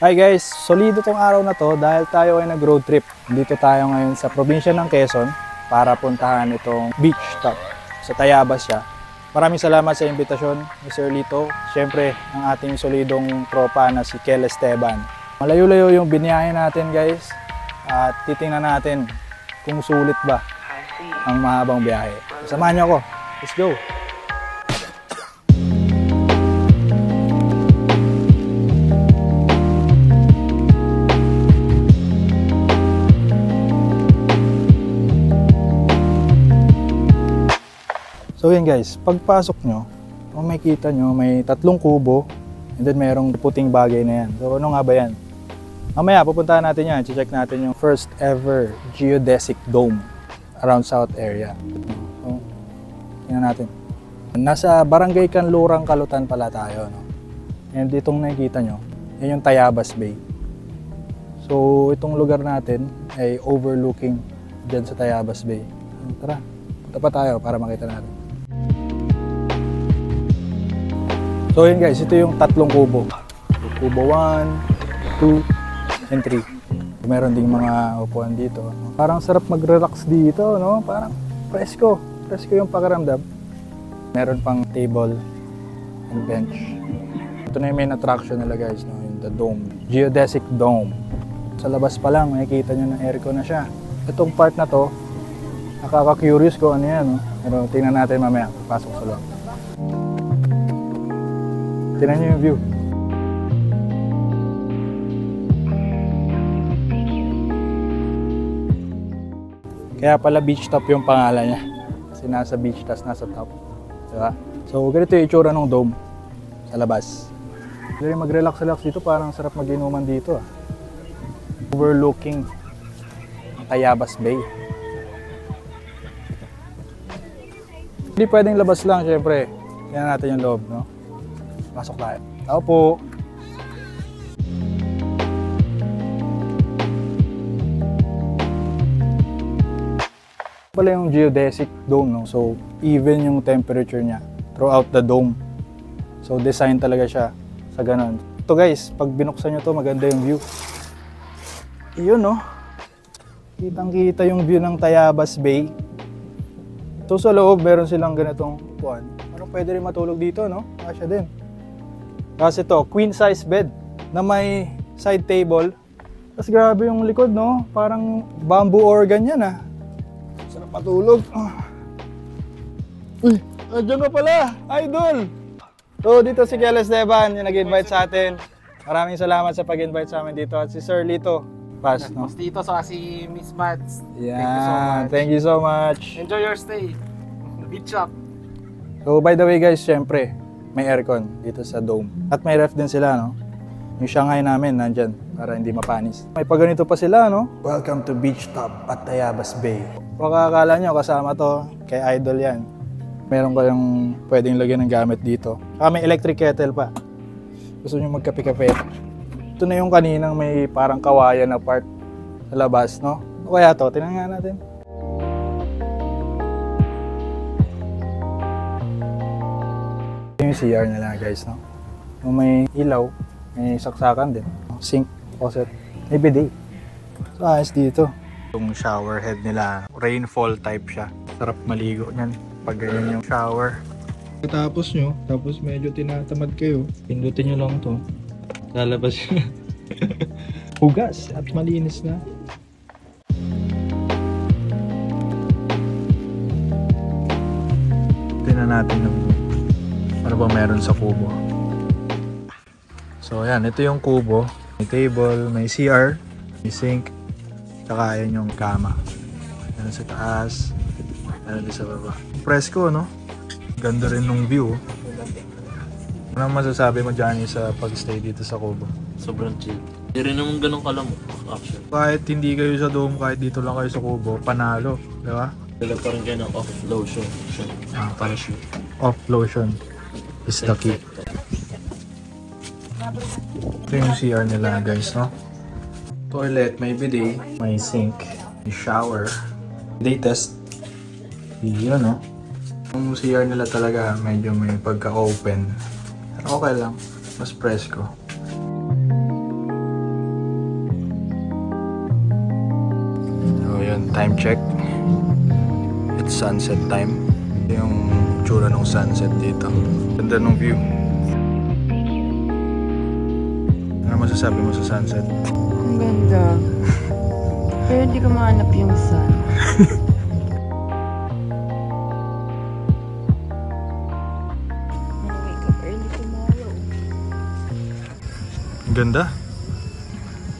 Hi guys, solido tong araw na to dahil tayo ay nag-road trip. Dito tayo ngayon sa probinsya ng Quezon para puntahan itong beach top. Sa Tayabas siya. Maraming salamat sa imbitasyon ni Sir Lito. Siyempre, ang ating solidong tropa na si Kel Esteban. Malayo-layo yung biniyahe natin guys. At titingnan natin kung sulit ba ang mahabang biyahe. Samahan niyo ako. Let's go! So yan guys, pagpasok nyo, kung makikita nyo, may 3 kubo and then mayroong puting bagay na yan. So ano nga ba yan? Mamaya pupuntahan natin yan, check natin yung first ever geodesic dome around South area. So, tingnan natin. Nasa Barangay Canlurang, Kalutan pala tayo. No? And itong nakikita nyo, yan yung Tayabas Bay. So itong lugar natin ay overlooking dyan sa Tayabas Bay. Tara, punta pa tayo para makita natin. So yun guys, ito yung 3 kubo. Kubo 1, 2, and 3. Meron ding mga upuan dito. Parang sarap mag-relax dito, no? Parang presko. Presko yung pakiramdam. Meron pang table and bench. Ito na yung main attraction nila guys, no? Yung the dome. Geodesic dome. Sa labas pa lang, makikita nyo na aircon na siya. Itong part na to, nakaka-curious ko ano yan, no? Pero tingnan natin mamaya, pasok sa loob. Tingnan nyo yung view. Kaya pala beach top yung pangalan niya. Kasi nasa beach, tas nasa top. Diba? So ganito yung itsura ng dome sa labas. Kaya mag-relax-relax dito, parang sarap mag-inuman dito. Overlooking ang Tayabas Bay. Hindi pwedeng labas lang, syempre. Tingnan natin yung loob, no? Pasok tayo. Tao po. Pala yung geodesic dome, no? So, even yung temperature niya throughout the dome. So, design talaga siya sa ganun. Ito guys, pag binuksan nyo to, maganda yung view. Iyon, no? Kitang-kita yung view ng Tayabas Bay. Ito sa loob, meron silang ganitong upuan. Ano, pwede rin matulog dito, no? Kasya din. Kasi ito, queen size bed na may side table. Tapos grabe yung likod, no? Parang bamboo organ yan, ah. Sarap matulog. Uy, nandiyan ka pala, idol! So, dito si Kel Esteban, yung nag-invite sa atin. Maraming salamat sa pag-invite sa amin dito. At si Sir Lito. Pass, no? Tapos dito sa si Miss Mads. Yeah, thank you so much. Enjoy your stay. Beach shop. So, by the way guys, syempre, may aircon dito sa dome. At may ref din sila, no? Yung Shanghai namin nandyan para hindi mapanis. May paganito pa sila, no? Welcome to Beach Top at Tayabas Bay. Baka akala nyo kasama to kay Idol yan. Meron kayong pwedeng lagyan ng gamit dito. May electric kettle pa. Gusto nyo magkape-kape. Ito na yung kaninang may parang kawayan na part sa labas, no? O kaya to, tingnan nga natin. Yung CR nila guys, no? Yung may ilaw, may saksakan din. Sink, faucet, may bidet. So ayos dito. Yung shower head nila, rainfall type siya. Sarap maligo niyan pag ganyan yung shower. Tapos nyo, tapos medyo tinatamad kayo, pindutin nyo lang to. Lalabas yun. Hugas at malinis na. Tingnan natin yung ano ba meron sa kubo. So ayan, ito yung kubo. May table, may CR, may sink, tsaka ayan yung kama. Ayan sa taas, ayan sa baba. Presko, no? Ganda rin ng view. Ano masasabi mo, Johnny, sa pag-stay dito sa kubo? Sobrang chill. Hindi rin naman ganun kalamok, actually. Kahit hindi kayo sa dome, kahit dito lang kayo sa kubo, panalo, di ba? Dala pa rin kayo ng off lotion. Parachute. Off lotion is the key. Ito yung CR nila guys, no? Toilet, may bidet, may sink, may shower. Latest, yun, no? Yung CR nila talaga medyo may pagka-open. Okay lang, mas presko. Ayun, time check. It's sunset time. Yung tsura ng sunset dito. Ganda ng view. Ano masasabi mo sa sunset? Ang ganda. Pero hindi ko mahanap yung sun. Wake up early tomorrow. Ang ganda.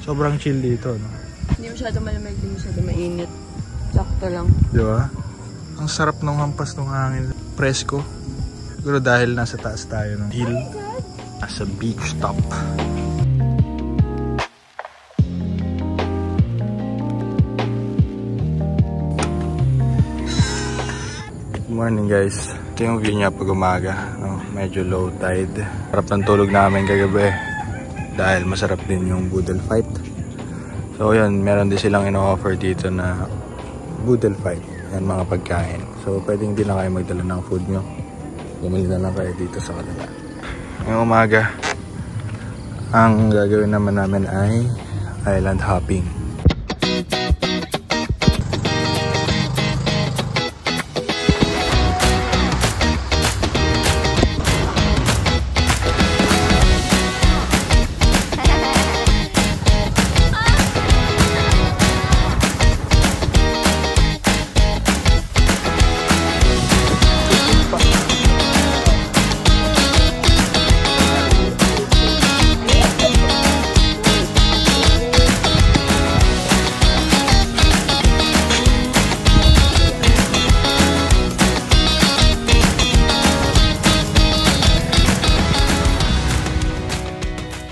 Sobrang chill dito, no? Hindi masyado malamig, hindi masyado mainit. Sakto lang. Di ba? Ang sarap ng hampas ng hangin. Presko. Siguro dahil nasa taas tayo ng hill. Nasa beach top. Good morning guys. Ito yung view niya pag umaga. No? Medyo low tide. Sarap ng tulog namin kagabi. Dahil masarap din yung boodle fight. So yun, meron din silang ino-offer dito na boodle fight. Yan mga pagkain. So pwedeng din na kayo magdala ng food nyo. Bumili na lang kayo dito sa kanila. Ngayong umaga, ang gagawin naman namin ay island hopping.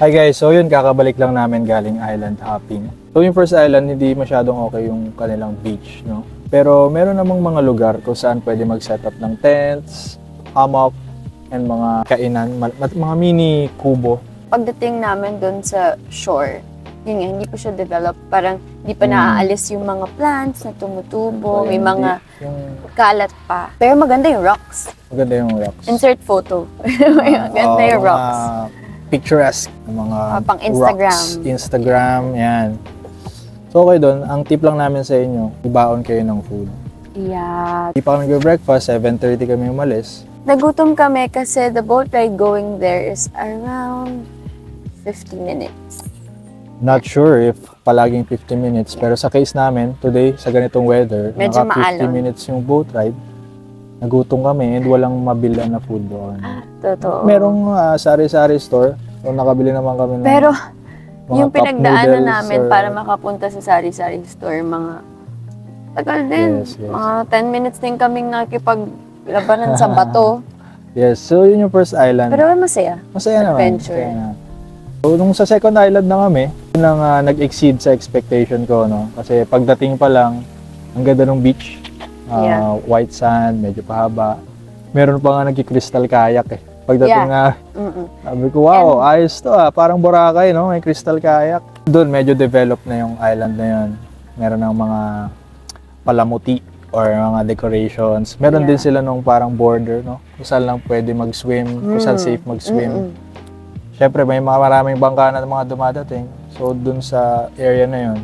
Hi guys, so yun, kakabalik lang namin galing island hopping. So yung first island, hindi masyadong okay yung kanilang beach, no? Pero meron namang mga lugar kung saan pwede mag-set up ng tents, hammock, and mga kainan, mga mini kubo. Pagdating namin doon sa shore, yun nga, hindi pa siya develop. Parang hindi pa naaalis yung mga plants na tumutubo, may mga kalat pa. Pero maganda yung rocks. Maganda yung rocks. Insert photo. Maganda yung rocks. Picturesque, mga pang Instagram. Rocks, Instagram, yan. So okay doon, ang tip lang namin sa inyo, ibaon kayo ng food. Yeah. Hindi pa kami nag-breakfast, 7:30 kami umalis. Nagutom kami kasi the boat ride going there is around 50 minutes. Not sure if palaging 50 minutes, pero sa case namin, today, sa ganitong weather, medyo naka 50 maalon. minutes yung boat ride, nagutom kami and walang mabilhan na food doon. Totoo. Merong sari-sari store, so nakabili naman kami ng Pero mga yung cup pinagdaanan noodles namin or- para makapunta sa sari-sari store, mga tagal din. Yes, yes. Mga 10 minutes din kaming nakikipaglabanan sa bato. Yes, so yun yung first island. Pero masaya. Masaya naman. Adventure. Masaya na. So, nung sa second island na kami, yun ang nag-exceed sa expectation ko, no? Kasi pagdating pa lang, ang ganda ng beach. Yeah. White sand, medyo pahaba. Meron pa nga nagki-crystal kayak eh. Pagdating nga, sabi ko, wow, ayos to ah. Parang Boracay, no? May crystal kayak. Doon, medyo developed na yung island na yun. Meron ng mga palamuti or mga decorations. Meron din sila nung parang border, no? Kung saan lang pwede mag-swim, kung saan safe mag-swim. Siyempre, may maraming bangka na mga dumadating. So, dun sa area na yun,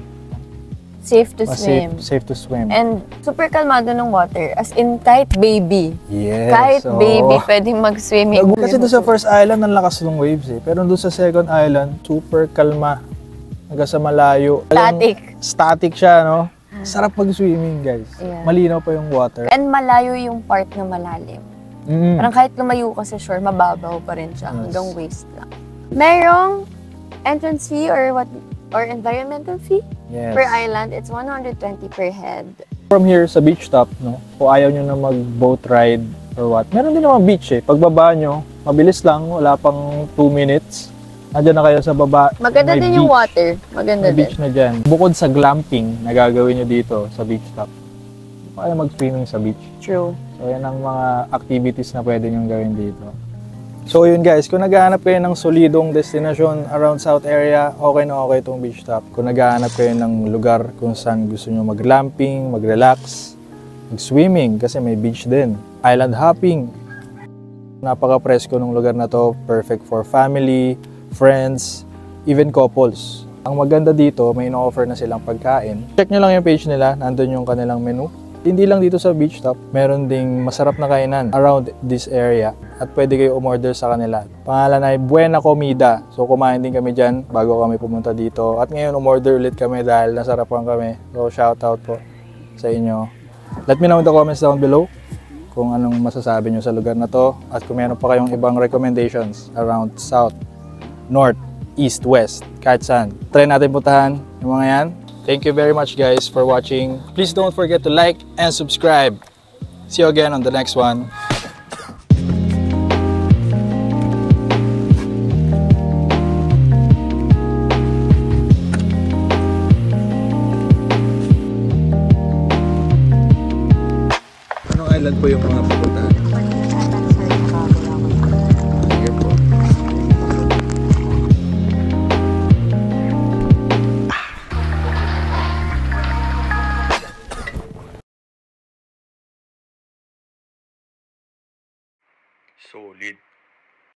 Safe to swim. safe to swim. And super kalmado ng water. As in, kahit baby. Yes. Kahit oo. baby, pwedeng mag-swimming. Kasi doon sa first island, ang lakas ng waves eh. Pero doon sa second island, super kalma. Hanggang sa malayo. Static. Static siya, no? Sarap mag-swimming, guys. Yeah. Malinaw pa yung water. And malayo yung part na malalim. Parang kahit lumayo ka sa shore, mababaw pa rin siya. Hanggang waist lang. Merong entrance fee or environmental fee Yes. per island. It's 120 per head. From here sa beach top, no? Kung ayaw nyo na mag-boat ride or what, meron din naman beach eh. Pagbaba nyo, mabilis lang, wala pang 2 minutes. Nandiyan na kayo sa baba. Maganda May din yung beach. water. Maganda May din. beach na dyan. Bukod sa glamping na gagawin nyo dito sa beach top, kaya mag-swimming sa beach. True. So yan ang mga activities na pwede nyo gawin dito. So yun guys, kung naghahanap kayo ng solidong destinasyon around South area, okay na okay itong beach top. Kung naghahanap kayo ng lugar kung saan gusto nyo mag-glamping, mag-relax, mag-swimming kasi may beach din. Island hopping. Napaka-presko ng lugar na to. Perfect for family, friends, even couples. Ang maganda dito, may ino-offer na silang pagkain. Check nyo lang yung page nila, nandun yung kanilang menu. Hindi lang dito sa beach top, meron ding masarap na kainan around this area at pwede kayo umorder sa kanila. Pangalan ay Buena Comida. So kumain din kami dyan bago kami pumunta dito. At ngayon umorder ulit kami dahil nasarapan kami. So shout out po sa inyo. Let me know in the comments down below kung anong masasabi nyo sa lugar na to at kung meron pa kayong ibang recommendations around south, north, east, west, kahit saan. Try natin puntahan yung mga yan. Thank you very much guys for watching. Please don't forget to like and subscribe. See you again on the next one. Anong island po yung mga pupuntahan? Here po. Solid.